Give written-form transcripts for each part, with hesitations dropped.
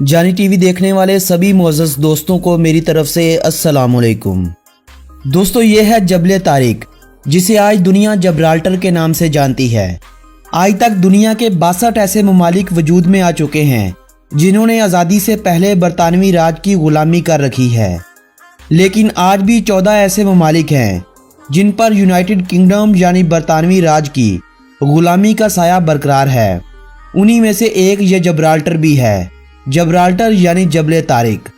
جانی T V دیکھنے والے سبھی معزز دوستوں کو میری طرف سے السلام علیکم۔ دوستو، یہ ہے جبل طارق، جسے آج دنیا جبرالٹر کے نام سے جانتی ہے۔ آج تک دنیا کے 62 ایسے ممالک وجود میں آ چکے ہیں جنہوں نے آزادی سے پہلے برطانوی راج کی غلامی کر رکھی ہے، لیکن آج بھی 14 ایسے ممالک ہیں جن پر یونائٹڈ کنگڈم یعنی برطانوی راج کی غلامی کا سایہ برقرار ہے۔ انہی میں سے ایک یہ جبرالٹر بھی ہے۔ جبرالٹر یعنی جبل طارق،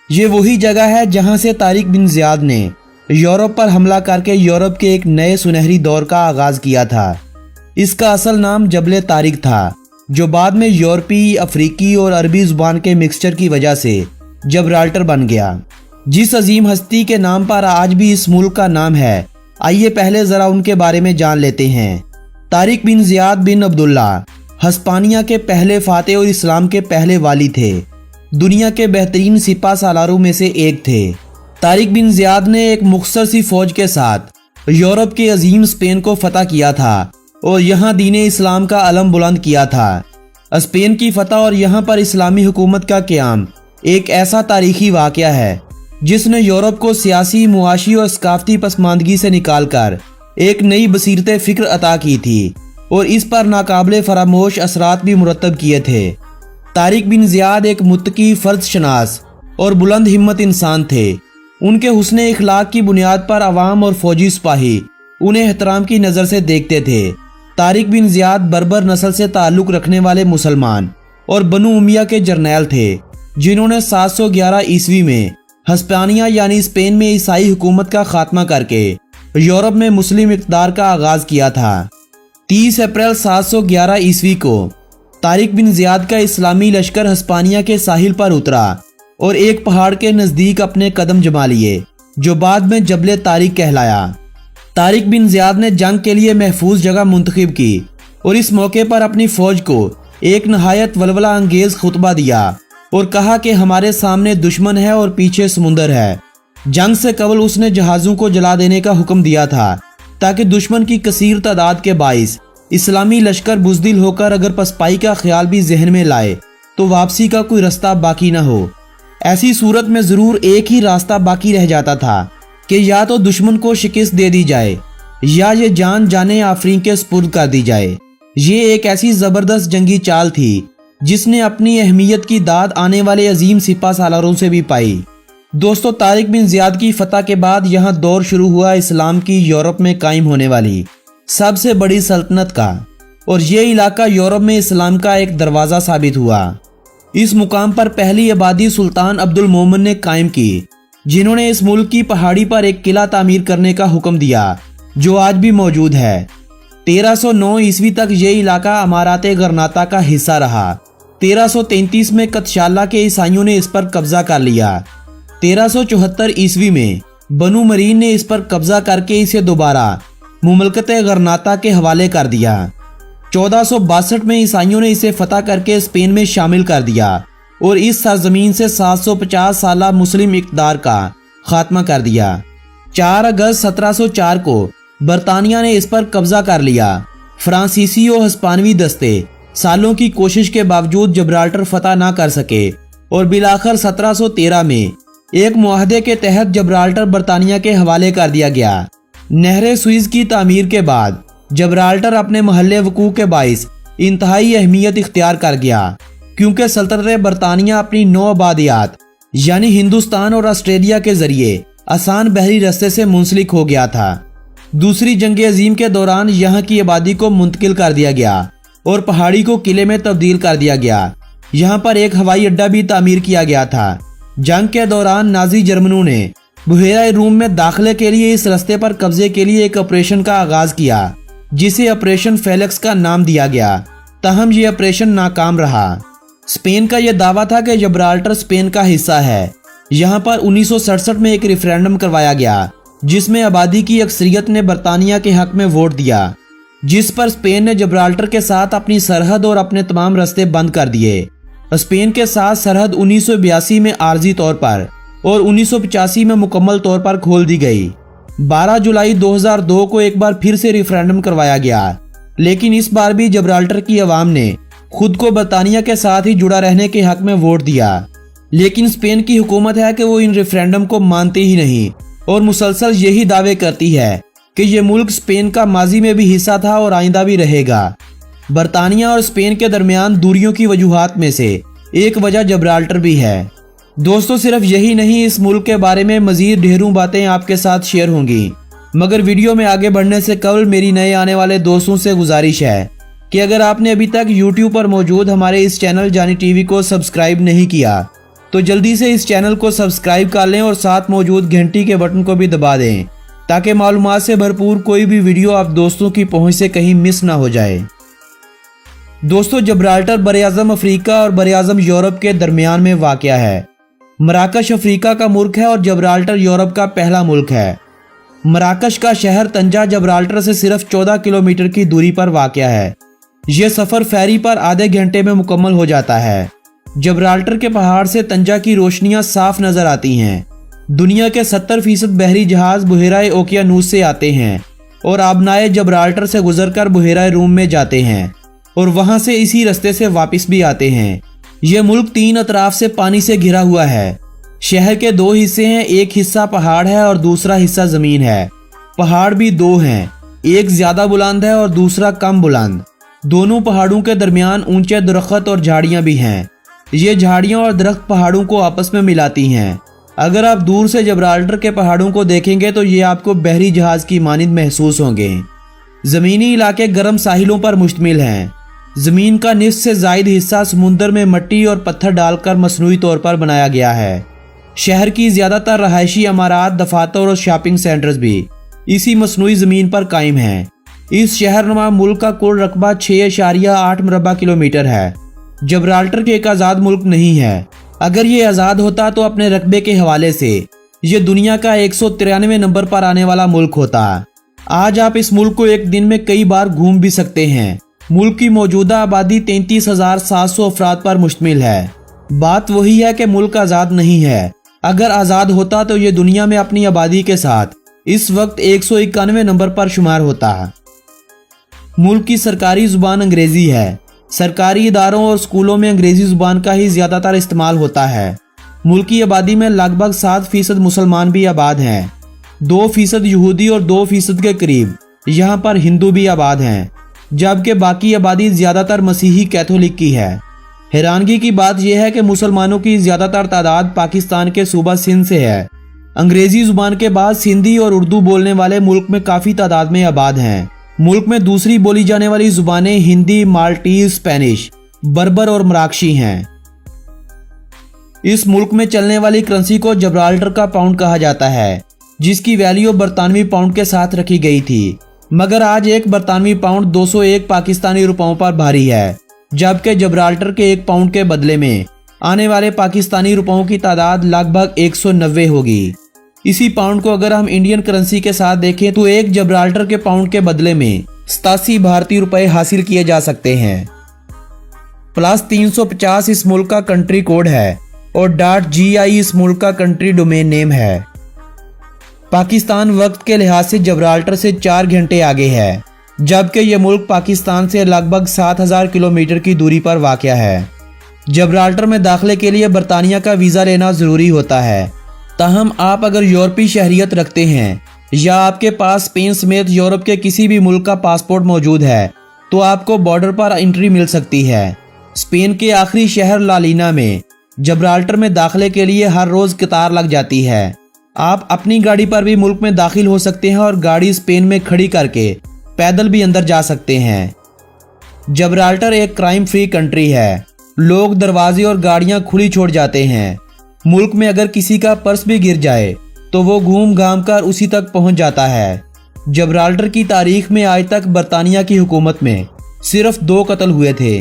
یہ وہی جگہ ہے جہاں سے طارق بن زیاد نے یورپ پر حملہ کر کے یورپ کے ایک نئے سنہری دور کا آغاز کیا تھا۔ اس کا اصل نام جبل طارق تھا، جو بعد میں یورپی، افریقی اور عربی زبان کے مکسچر کی وجہ سے جبرالٹر بن گیا۔ جس عظیم ہستی کے نام پر آج بھی اس ملک کا نام ہے، آئیے پہلے ذرا ان کے بارے میں جان لیتے ہیں۔ طارق بن زیاد بن عبداللہ ہسپانیہ کے پہلے فاتح اور اسلام کے پہلے والی تھے۔ دنیا کے بہترین سپہ سالاروں میں سے ایک تھے۔ طارق بن زیاد نے ایک مختصر سی فوج کے ساتھ یورپ کے عظیم اسپین کو فتح کیا تھا اور یہاں دین اسلام کا علم بلند کیا تھا۔ اسپین کی فتح اور یہاں پر اسلامی حکومت کا قیام ایک ایسا تاریخی واقعہ ہے جس نے یورپ کو سیاسی، معاشی اور ثقافتی پسماندگی سے نکال کر ایک نئی بصیرت فکر عطا کی تھی اور اس پر ناقابل فراموش اثرات بھی مرتب کیے تھے۔ طارق بن زیاد ایک متقی، فرد شناس اور بلند ہمت انسان تھے۔ ان کے حسن اخلاق کی بنیاد پر عوام اور فوجی سپاہی انہیں احترام کی نظر سے دیکھتے تھے۔ طارق بن زیاد بربر نسل سے تعلق رکھنے والے مسلمان اور بنو امیہ کے جرنیل تھے، جنہوں نے 711 عیسوی میں ہسپانیہ یعنی اسپین میں عیسائی حکومت کا خاتمہ کر کے یورپ میں مسلم اقتدار کا آغاز کیا تھا۔ 30 اپریل 711 عیسوی کو طارق بن زیاد کا اسلامی لشکر ہسپانیہ کے ساحل پر اترا اور ایک پہاڑ کے نزدیک اپنے قدم جما لیے، جو بعد میں جبل طارق کہلایا۔ طارق بن زیاد نے جنگ کے لیے محفوظ جگہ منتخب کی اور اس موقع پر اپنی فوج کو ایک نہایت ولولہ انگیز خطبہ دیا اور کہا کہ ہمارے سامنے دشمن ہے اور پیچھے سمندر ہے۔ جنگ سے قبل اس نے جہازوں کو جلا دینے کا حکم دیا تھا تاکہ دشمن کی کثیر تعداد کے باعث اسلامی لشکر بزدل ہو کر اگر پسپائی کا خیال بھی ذہن میں لائے تو واپسی کا کوئی راستہ باقی نہ ہو۔ ایسی صورت میں ضرور ایک ہی راستہ باقی رہ جاتا تھا کہ یا تو دشمن کو شکست دے دی جائے یا یہ جان جانے آفرین کے سپرد کر دی جائے۔ یہ ایک ایسی زبردست جنگی چال تھی جس نے اپنی اہمیت کی داد آنے والے عظیم سپہ سالاروں سے بھی پائی۔ دوستو، طارق بن زیاد کی فتح کے بعد یہاں دور شروع ہوا اسلام کی یورپ میں قائم ہونے والی سب سے بڑی سلطنت کا، اور یہ علاقہ یورپ میں اسلام کا ایک دروازہ ثابت ہوا۔ اس مقام پر پہلی آبادی سلطان عبد المومن نے قائم کی، جنہوں نے اس ملک کی پہاڑی پر ایک قلعہ تعمیر کرنے کا حکم دیا جو آج بھی موجود ہے۔ 1309 عیسوی تک یہ علاقہ امارات غرناطہ کا حصہ رہا۔ 1333 میں کتشالہ کے عیسائیوں نے اس پر قبضہ کر لیا۔ 1374 عیسوی میں بنو مرین نے اس پر قبضہ کر کے اسے دوبارہ مملکت غرناطہ کے حوالے کر دیا۔ 1462 میں عیسائیوں نے اسے فتح کر کے اسپین میں شامل کر دیا اور اس سرزمین سے 750 سالہ مسلم اقتدار کا خاتمہ کر دیا۔ 4 اگست 1704 کو برطانیہ نے اس پر قبضہ کر لیا۔ فرانسیسی و ہسپانوی دستے سالوں کی کوشش کے باوجود جبرالٹر فتح نہ کر سکے اور بالآخر 1713 میں ایک معاہدے کے تحت جبرالٹر برطانیہ کے حوالے کر دیا گیا۔ نہر سوئز کی تعمیر کے بعد جبرالٹر اپنے محل وقوع کے باعث انتہائی اہمیت اختیار کر گیا، کیونکہ سلطنت برطانیہ اپنی 9 آبادیات یعنی ہندوستان اور آسٹریلیا کے ذریعے آسان بحری راستے سے منسلک ہو گیا تھا۔ دوسری جنگ عظیم کے دوران یہاں کی آبادی کو منتقل کر دیا گیا اور پہاڑی کو قلعے میں تبدیل کر دیا گیا۔ یہاں پر ایک ہوائی اڈہ بھی تعمیر کیا گیا تھا۔ جنگ کے دوران نازی جرمنوں نے بحیرہ روم میں داخلے کے لیے اس راستے پر قبضے کے لیے ایک آپریشن کا آغاز کیا، جسے آپریشن فیلکس کا نام دیا گیا، تاہم یہ آپریشن ناکام رہا۔ اسپین کا یہ دعویٰ تھا کہ جبرالٹر اسپین کا حصہ ہے۔ یہاں پر 1967 میں ایک ریفرینڈم کروایا گیا جس میں آبادی کی اکثریت نے برطانیہ کے حق میں ووٹ دیا، جس پر اسپین نے جبرالٹر کے ساتھ اپنی سرحد اور اپنے تمام راستے بند کر دیے۔ اسپین کے ساتھ سرحد 1982 میں عارضی طور پر اور 1985 میں مکمل طور پر کھول دی گئی۔ 12 جولائی 2002 کو ایک بار پھر سے ریفرینڈم کروایا گیا، لیکن اس بار بھی جبرالٹر کی عوام نے खुद को बरतानिया के साथ ही जुड़ा रहने के हक में वोट दिया। लेकिन स्पेन की हुकूमत है कि वो इन रेफरेंडम को मानती ही नहीं और मुसलसल यही दावे करती है कि ये मुल्क स्पेन का माजी में भी हिस्सा था और आइंदा भी रहेगा। बरतानिया और स्पेन के दरमियान दूरियों की वजूहात में से एक वजह जब्राल्टर भी है। दोस्तों सिर्फ यही नहीं, इस मुल्क के बारे में मजीद ढेरों बातें आपके साथ शेयर होंगी, मगर वीडियो में आगे बढ़ने से कबल मेरी नए आने वाले दोस्तों से गुजारिश है कि अगर आपने अभी तक YouTube पर मौजूद हमारे इस चैनल जानी टीवी को सब्सक्राइब नहीं किया तो जल्दी से इस चैनल को सब्सक्राइब कर लें और साथ मौजूद घंटी के बटन को भी दबा दें ताकि मालूमात से भरपूर कोई भी वीडियो आप दोस्तों की पहुंच से कहीं मिस ना हो जाए। दोस्तों जब्राल्टर बरआज़म अफ्रीका और बरआज़म यूरोप के दरमियान में वाक़या है। मराकश अफ्रीका का मुल्क है और जब्राल्टर यूरोप का पहला मुल्क है। मराकश का शहर तंजा जब्राल्टर से सिर्फ 14 किलोमीटर की दूरी पर वाक़या है। यह सफ़र फेरी पर आधे घंटे में मुकम्मल हो जाता है। जब्राल्टर के पहाड़ से तंजा की रोशनियां साफ नजर आती हैं। दुनिया के 70% बहरी जहाज बुहेराए ओकियानूस से आते हैं और आबनाए जब्राल्टर से गुजरकर बुहेराए रूम में जाते हैं और वहां से इसी रास्ते से वापस भी आते हैं। यह मुल्क 3 अतराफ से पानी से घिरा हुआ है। शहर के 2 हिस्से हैं, एक हिस्सा पहाड़ है और दूसरा हिस्सा जमीन है। पहाड़ भी 2 हैं, एक ज्यादा बुलंद है और दूसरा कम बुलंद। दोनों पहाड़ों के दरमियान ऊंचे दरख्त और झाड़ियां भी हैं। ये झाड़ियां और दरख्त पहाड़ों को आपस में मिलाती हैं। अगर आप दूर से जब्राल्टर के पहाड़ों को देखेंगे तो ये आपको बहरी जहाज की मानिंद महसूस होंगे। जमीनी इलाके गर्म साहिलों पर मुश्तमिल हैं। जमीन का निस्फ से जायद हिस्सा समुंदर में मिट्टी और पत्थर डालकर मसनूई तौर पर बनाया गया है। शहर की ज्यादातर रहायशी इमारत, दफातर और शॉपिंग सेंटर्स भी इसी मसनूई जमीन पर कायम हैं। इस शहरनुमा मुल्क का कुल रकबा 6.8 मुरबा किलोमीटर है। जब्राल्टर के एक आज़ाद मुल्क नहीं है। अगर ये आज़ाद होता तो अपने रकबे के हवाले से ये दुनिया का 193 नंबर पर आने वाला मुल्क होता। आज आप इस मुल्क को एक दिन में कई बार घूम भी सकते हैं। मुल्क की मौजूदा आबादी 33,700 अफराद पर मुश्तमिल है। बात वही है कि मुल्क आज़ाद नहीं है। अगर आज़ाद होता तो ये दुनिया में अपनी आबादी के साथ इस वक्त 191 नंबर पर शुमार होता। मुल्क की सरकारी जुबान अंग्रेजी है। सरकारी इदारों और स्कूलों में अंग्रेजी जुबान का ही ज्यादातर इस्तेमाल होता है। मुल्क की आबादी में लगभग 7% मुसलमान भी आबाद हैं। 2% यहूदी और 2% के करीब यहाँ पर हिंदू भी आबाद हैं, जबकि बाकी आबादी ज्यादातर मसीही कैथोलिक की है। हैरानगी की बात यह है कि मुसलमानों की ज्यादातर तादाद पाकिस्तान के सूबा सिंध से है। अंग्रेजी जुबान के बाद सिंधी और उर्दू बोलने वाले मुल्क में काफी तादाद में आबाद हैं। मुल्क में दूसरी बोली जाने वाली जुबानें हिंदी, माल्टीज, स्पेनिश, बर्बर और मराकशी हैं। इस मुल्क में चलने वाली करेंसी को जब्राल्टर का पाउंड कहा जाता है, जिसकी वैल्यू बरतानवी पाउंड के साथ रखी गई थी। मगर आज एक बरतानवी पाउंड 201 पाकिस्तानी रुपयों पर भारी है, जबकि जब्राल्टर के 1 पाउंड के बदले में आने वाले पाकिस्तानी रुपयों की तादाद लगभग 190 होगी। इसी पाउंड को अगर हम इंडियन करेंसी के साथ देखें तो एक जब्राल्टर के पाउंड के बदले में 87 भारतीय रुपए हासिल किए जा सकते हैं। +350 इस मुल्क का कंट्री कोड है और .gi इस मुल्क का कंट्री डोमेन नेम है। पाकिस्तान वक्त के लिहाज से जब्राल्टर से 4 घंटे आगे है, जबकि यह मुल्क पाकिस्तान से लगभग 7000 किलोमीटर की दूरी पर वाक़या है। जब्राल्टर में दाखिले के लिए बरतानिया का वीज़ा लेना ज़रूरी होता है। ताहम आप अगर यूरोपीय शहरियत रखते हैं या आपके पास स्पेन समेत यूरोप के किसी भी मुल्क का पासपोर्ट मौजूद है तो आपको बॉर्डर पर एंट्री मिल सकती है। स्पेन के आखिरी शहर लालीना में जब्राल्टर में दाखिले के लिए हर रोज कतार लग जाती है। आप अपनी गाड़ी पर भी मुल्क में दाखिल हो सकते हैं और गाड़ी स्पेन में खड़ी करके पैदल भी अंदर जा सकते हैं। जब्राल्टर एक क्राइम फ्री कंट्री है। लोग दरवाजे और गाड़ियां खुली छोड़ जाते हैं। मुल्क में अगर किसी का पर्स भी गिर जाए तो वो घूम घाम कर उसी तक पहुंच जाता है। जब्राल्टर की तारीख में आज तक बरतानिया की हुकूमत में सिर्फ 2 कत्ल हुए थे।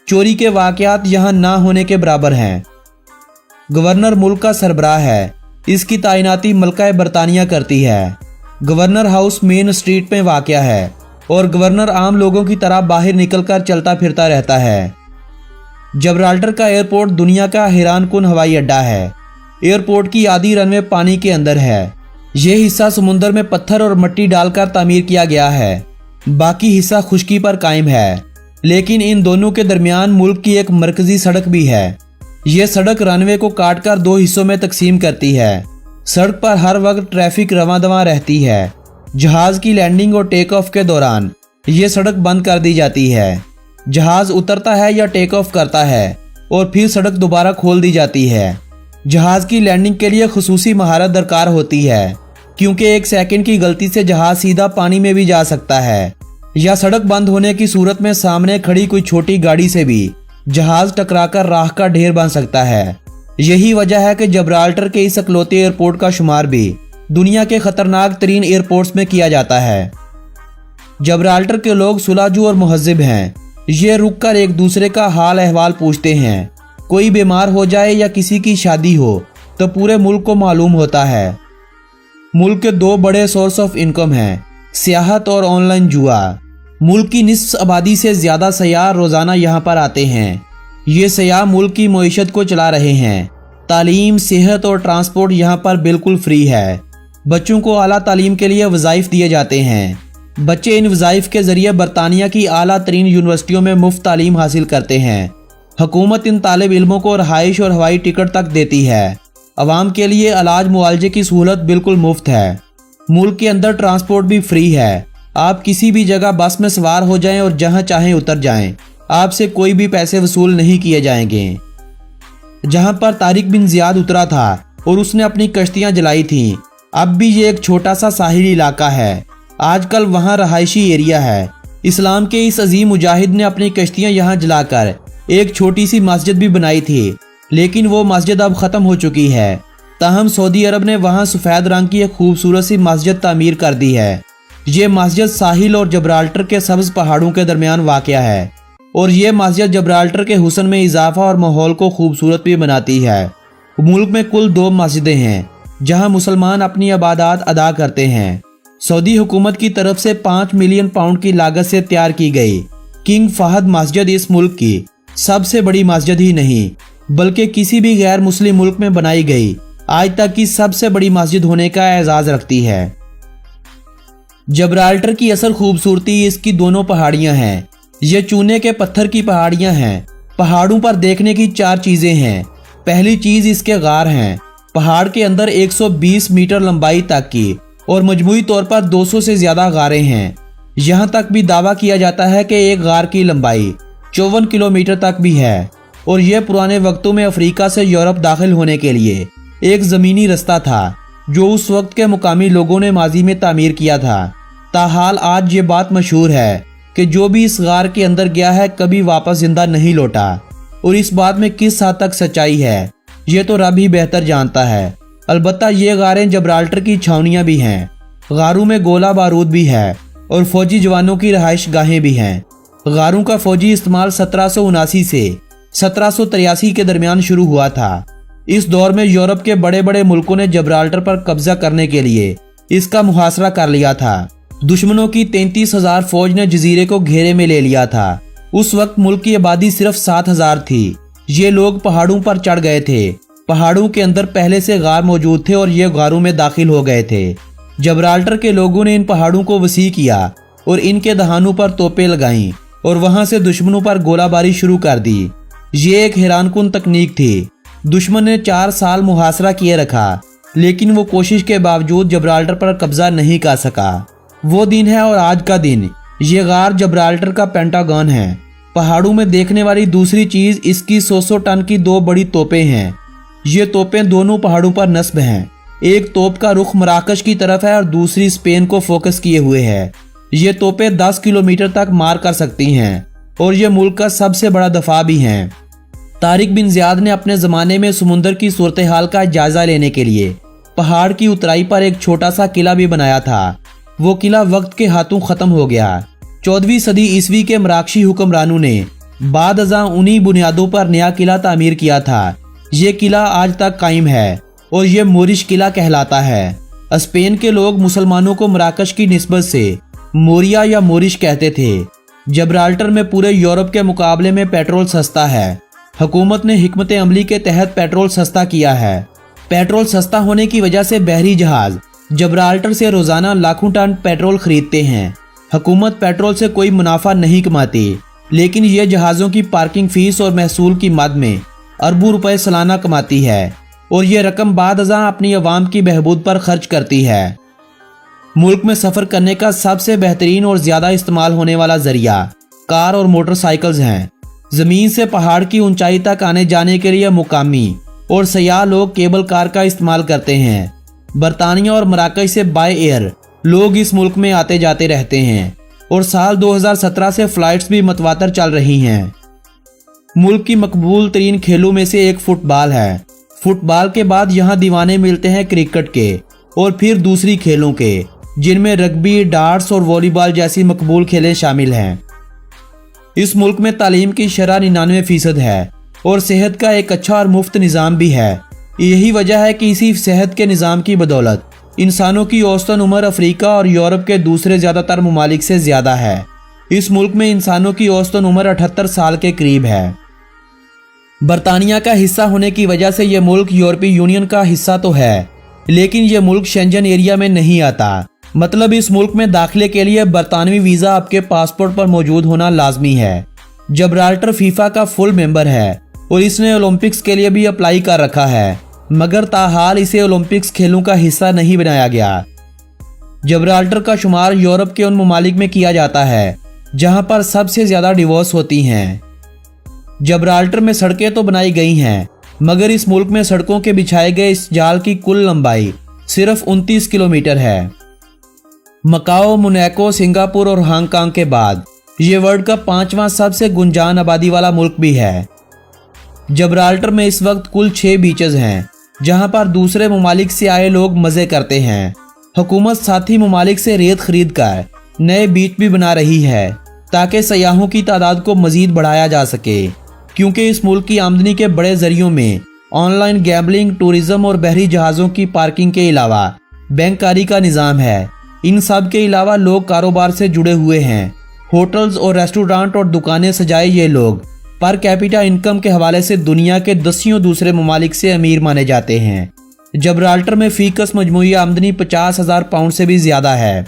चोरी के वाकयात यहाँ ना होने के बराबर हैं। गवर्नर मुल्क का सरबराह है। इसकी तैनाती मलका बरतानिया करती है। गवर्नर हाउस मेन स्ट्रीट में वाक़या है और गवर्नर आम लोगों की तरह बाहर निकलकर चलता फिरता रहता है। जब्राल्टर का एयरपोर्ट दुनिया का हैरान कुन हवाई अड्डा है। एयरपोर्ट की आधी रनवे पानी के अंदर है। यह हिस्सा समुंदर में पत्थर और मिट्टी डालकर तामीर किया गया है, बाकी हिस्सा खुश्की पर कायम है। लेकिन इन दोनों के दरमियान मुल्क की एक मरकजी सड़क भी है। ये सड़क रनवे को काटकर दो हिस्सों में तकसीम करती है। सड़क पर हर वक्त ट्रैफिक रवां-दवां रहती है। जहाज की लैंडिंग और टेक ऑफ के दौरान ये सड़क बंद कर दी जाती है। जहाज उतरता है या टेक ऑफ करता है और फिर सड़क दोबारा खोल दी जाती है। जहाज की लैंडिंग के लिए खुसूसी महारत दरकार होती है, क्योंकि 1 सेकंड की गलती से जहाज सीधा पानी में भी जा सकता है, या सड़क बंद होने की सूरत में सामने खड़ी कोई छोटी गाड़ी से भी जहाज टकराकर राख का ढेर बन सकता है। यही वजह है कि जबराल्टर के इस इकलौते एयरपोर्ट का शुमार भी दुनिया के खतरनाक तरीन एयरपोर्ट्स में किया जाता है। जबराल्टर के लोग सुलझू और मुहज्जिब हैं। ये रुक कर एक दूसरे का हाल अहवाल पूछते हैं। कोई बीमार हो जाए या किसी की शादी हो तो पूरे मुल्क को मालूम होता है। मुल्क के 2 बड़े सोर्स ऑफ इनकम हैं, सियाहत और ऑनलाइन जुआ। मुल्क की निस्फ आबादी से ज्यादा सयाह रोजाना यहाँ पर आते हैं। ये सयाह मुल्क की मईशत को चला रहे हैं। तालीम, सेहत और ट्रांसपोर्ट यहाँ पर बिल्कुल फ्री है। बच्चों को आला तालीम के लिए वज़ाइफ दिए जाते हैं। बच्चे इन वज़ाइफ के जरिए बरतानिया की आला तरीन यूनिवर्सिटियों में मुफ्त तालीम हासिल करते हैं। हुकूमत इन तालिब इल्मों को रहाइश और हवाई टिकट तक देती है। अवाम के लिए इलाज मुआलजे की सहूलत बिल्कुल मुफ्त है। मुल्क के अंदर ट्रांसपोर्ट भी फ्री है। आप किसी भी जगह बस में सवार हो जाएं और जहां चाहें उतर जाएं। आपसे कोई भी पैसे वसूल नहीं किए जाएंगे। जहां पर तारिक बिन जियाद उतरा था और उसने अपनी कश्तियां जलाई थीं, अब भी ये एक छोटा सा साहिली इलाका है। आजकल वहां रहायशी एरिया है। इस्लाम के इस अजीम मुजाहिद ने अपनी कश्तियां यहां जलाकर एक छोटी सी मस्जिद भी बनाई थी, लेकिन वो मस्जिद अब खत्म हो चुकी है। ताहम सऊदी अरब ने वहां सफेद रंग की एक खूबसूरत सी मस्जिद तामीर कर दी है। ये मस्जिद साहिल और जबराल्टर के सब्ज पहाड़ों के दरमियान वाक़या है, और ये मस्जिद जबराल्टर के हुस्न में इजाफा और माहौल को खूबसूरत भी बनाती है। मुल्क में कुल 2 मस्जिदें हैं जहां मुसलमान अपनी इबादत अदा करते हैं। सऊदी हुकूमत की तरफ से 5 मिलियन पाउंड की लागत से तैयार की गई किंग फहद मस्जिद इस मुल्क की सबसे बड़ी मस्जिद ही नहीं, बल्कि किसी भी गैर मुस्लिम मुल्क में बनाई गई आज तक की सबसे बड़ी मस्जिद होने का एजाज रखती है। जबराल्टर की असल खूबसूरती इसकी दोनों पहाड़ियां हैं। ये चूने के पत्थर की पहाड़ियां हैं। पहाड़ों पर देखने की 4 चीजें हैं। पहली चीज इसके गार हैं। पहाड़ के अंदर 120 मीटर लंबाई तक की और मजमूई तौर पर 200 से ज्यादा गारें हैं। यहाँ तक भी दावा किया जाता है कि एक गार की लंबाई 54 किलोमीटर तक भी है, और यह पुराने वक्तों में अफ्रीका से यूरोप दाखिल होने के लिए एक जमीनी रास्ता था जो उस वक्त के मुकामी लोगों ने माजी में तामीर किया था। ताहाल आज ये बात मशहूर है कि जो भी इस गार के अंदर गया है कभी वापस जिंदा नहीं लौटा, और इस बात में किस हद तक सच्चाई है ये तो रब ही बेहतर जानता है। अलबत्ता ये गारें जबराल्टर की छावनियां भी हैं। गारों में गोला बारूद भी है और फौजी जवानों की रहाइश गाहें भी हैं। गारों का फौजी इस्तेमाल 1779 से 1783 के दरमियान शुरू हुआ था। इस दौर में यूरोप के बड़े बड़े मुल्कों ने जबराल्टर पर कब्जा करने के लिए इसका मुहासरा कर लिया था। दुश्मनों की 33,000 फौज ने जजीरे को घेरे में ले लिया था। उस वक्त मुल्क की आबादी सिर्फ 7,000 थी। ये लोग पहाड़ों पर चढ़ गए थे। पहाड़ों के अंदर पहले से गार मौजूद थे और ये गारों में दाखिल हो गए थे। जबराल्टर के लोगों ने इन पहाड़ों को वसी किया और इनके दहानों पर तोपें लगाईं और वहां से दुश्मनों पर गोलाबारी शुरू कर दी। ये एक हैरानकुन तकनीक थी। दुश्मन ने 4 साल मुहासरा किए रखा, लेकिन वो कोशिश के बावजूद जबराल्टर पर कब्जा नहीं कर सका। वो दिन है और आज का दिन। ये गार जबराल्टर का पेंटागन है। पहाड़ों में देखने वाली दूसरी चीज इसकी 100 टन की 2 बड़ी तोपें हैं। ये तोपें दोनों पहाड़ों पर नस्ब हैं। एक तोप का रुख मराकश की तरफ है और दूसरी स्पेन को फोकस किए हुए है। ये तोपें 10 किलोमीटर तक मार कर सकती हैं और ये मुल्क का सबसे बड़ा दफा भी हैं। तारिक बिन जियाद ने अपने ज़माने में समुंदर की सूरत हाल का जायजा लेने के लिए पहाड़ की उतराई पर एक छोटा सा किला भी बनाया था। वो किला वक्त के हाथों ख़त्म हो गया। 14वीं सदी ईस्वी के मराकशी हुक्मरानों ने बाद अज़ां उन्हीं बुनियादों पर नया किला तामीर किया था। ये किला आज तक कायम है और ये मोरिश किला कहलाता है। स्पेन के लोग मुसलमानों को मराकश की निस्बत से मोरिया या मोरिश कहते थे। जबराल्टर में पूरे यूरोप के मुकाबले में पेट्रोल सस्ता है। हुकूमत ने हिकमत अमली के तहत पेट्रोल सस्ता किया है। पेट्रोल सस्ता होने की वजह से बहरी जहाज जबराल्टर से रोजाना लाखों टन पेट्रोल खरीदते हैं। हुकूमत पेट्रोल से कोई मुनाफा नहीं कमाती, लेकिन ये जहाज़ों की पार्किंग फीस और महसूल की मद में अरबों रुपए सालाना कमाती है और ये रकम बाद अज़ां अपनी आवाम की बहबूद पर खर्च करती है। मुल्क में सफ़र करने का सबसे बेहतरीन और ज़्यादा इस्तेमाल होने वाला ज़रिया कार और मोटरसाइकिल्स हैं। ज़मीन से पहाड़ की ऊंचाई तक आने जाने के लिए मुकामी और सयाह लोग केबल कार का इस्तेमाल करते हैं। बरतानिया और मराकश से बाय एयर लोग इस मुल्क में आते जाते रहते हैं और साल 2017 से फ़्लाइट्स भी मतवातर चल रही हैं। मुल्क की मकबूल तरीन खेलों में से एक फुटबॉल है। फुटबॉल के बाद यहाँ दीवाने मिलते हैं क्रिकेट के और फिर दूसरी खेलों के, जिनमें रग्बी, डार्ट्स और वॉलीबॉल जैसी मकबूल खेलें शामिल हैं। इस मुल्क में तालीम की शरह 99% है और सेहत का एक अच्छा और मुफ्त निज़ाम भी है। यही वजह है कि इसी सेहत के निज़ाम की बदौलत इंसानों की औसतन उम्र अफ्रीका और यूरोप के दूसरे ज़्यादातर ममालिक से ज़्यादा है। इस मुल्क में इंसानों की औसतन उम्र 78 साल के करीब है। बरतानिया का हिस्सा होने की वजह से यह मुल्क यूरोपीय यूनियन का हिस्सा तो है, लेकिन यह मुल्क शेंजन एरिया में नहीं आता। मतलब इस मुल्क में दाखिले के लिए बरतानवी वीज़ा आपके पासपोर्ट पर मौजूद होना लाजमी है। जब्राल्टर फीफा का फुल मेंबर है और इसने ओलंपिक्स के लिए भी अप्लाई कर रखा है, मगर ताहाल इसे ओलंपिक्स खेलों का हिस्सा नहीं बनाया गया। जब्राल्टर का शुमार यूरोप के उन ममालिक में किया जाता है जहां पर सबसे ज़्यादा डिवोर्स होती हैं। जब्राल्टर में सड़कें तो बनाई गई हैं, मगर इस मुल्क में सड़कों के बिछाए गए इस जाल की कुल लंबाई सिर्फ 29 किलोमीटर है। मकाओ, मोनाको, सिंगापुर और हांगकांग के बाद ये वर्ल्ड का 5वां सबसे गुंजान आबादी वाला मुल्क भी है। जब्राल्टर में इस वक्त कुल 6 बीचेस हैं जहां पर दूसरे ममालिक से आए लोग मज़े करते हैं। हुकूमत साथी ममालिक से रेत खरीद कर नए बीच भी बना रही है ताकि सयाहों की तादाद को मज़ीद बढ़ाया जा सके, क्योंकि इस मुल्क की आमदनी के बड़े जरियों में ऑनलाइन गैम्बलिंग, टूरिज्म और बहरी जहाज़ों की पार्किंग के अलावा बैंककारी का निज़ाम है। इन सब के अलावा लोग कारोबार से जुड़े हुए हैं। होटल्स और रेस्टोरेंट और दुकानें सजाए ये लोग पर कैपिटा इनकम के हवाले से दुनिया के दसियों दूसरे ममालिक से अमीर माने जाते हैं। जब्राल्टर में फीकस मजमूई आमदनी 50,000 पाउंड से भी ज़्यादा है।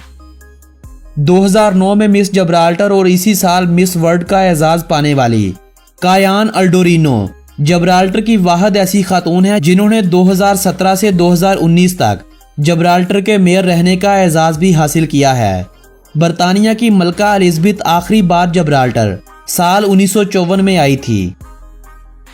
2009 में मिस जब्राल्टर और इसी साल मिस वर्ल्ड का एजाज़ पाने वाली कायान अल्डोरिनो जब्राल्टर की वाहद ऐसी खातून है जिन्होंने 2017 से 2019 तक जब्राल्टर के मेयर रहने का एजाज़ भी हासिल किया है। बरतानिया की मलका एलिज़ाबेथ आखिरी बार जब्राल्टर साल 1954 में आई थी।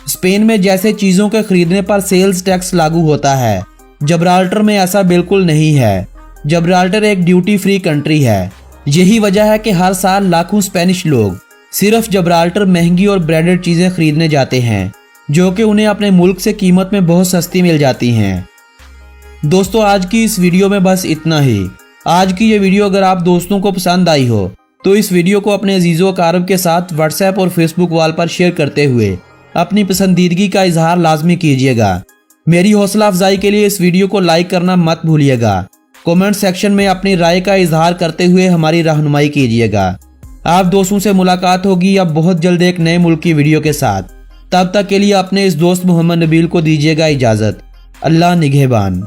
स्पेन में जैसे चीज़ों के खरीदने पर सेल्स टैक्स लागू होता है, जब्राल्टर में ऐसा बिल्कुल नहीं है। जब्राल्टर एक ड्यूटी फ्री कंट्री है। यही वजह है कि हर साल लाखों स्पेनिश लोग सिर्फ जब्राल्टर महंगी और ब्रांडेड चीज़ें खरीदने जाते हैं, जो कि उन्हें अपने मुल्क से कीमत में बहुत सस्ती मिल जाती हैं। दोस्तों, आज की इस वीडियो में बस इतना ही। आज की ये वीडियो अगर आप दोस्तों को पसंद आई हो तो इस वीडियो को अपने अजीज़ों अकारब के साथ व्हाट्सएप और फेसबुक वॉल पर शेयर करते हुए अपनी पसंदीदगी का इजहार लाजमी कीजिएगा। मेरी हौसला अफजाई के लिए इस वीडियो को लाइक करना मत भूलिएगा। कमेंट सेक्शन में अपनी राय का इजहार करते हुए हमारी रहनुमाई कीजिएगा। आप दोस्तों से मुलाकात होगी अब बहुत जल्द एक नए मुल्क की वीडियो के साथ। तब तक के लिए अपने इस दोस्त मोहम्मद नबील को दीजिएगा इजाज़त। अल्लाह निगहबान।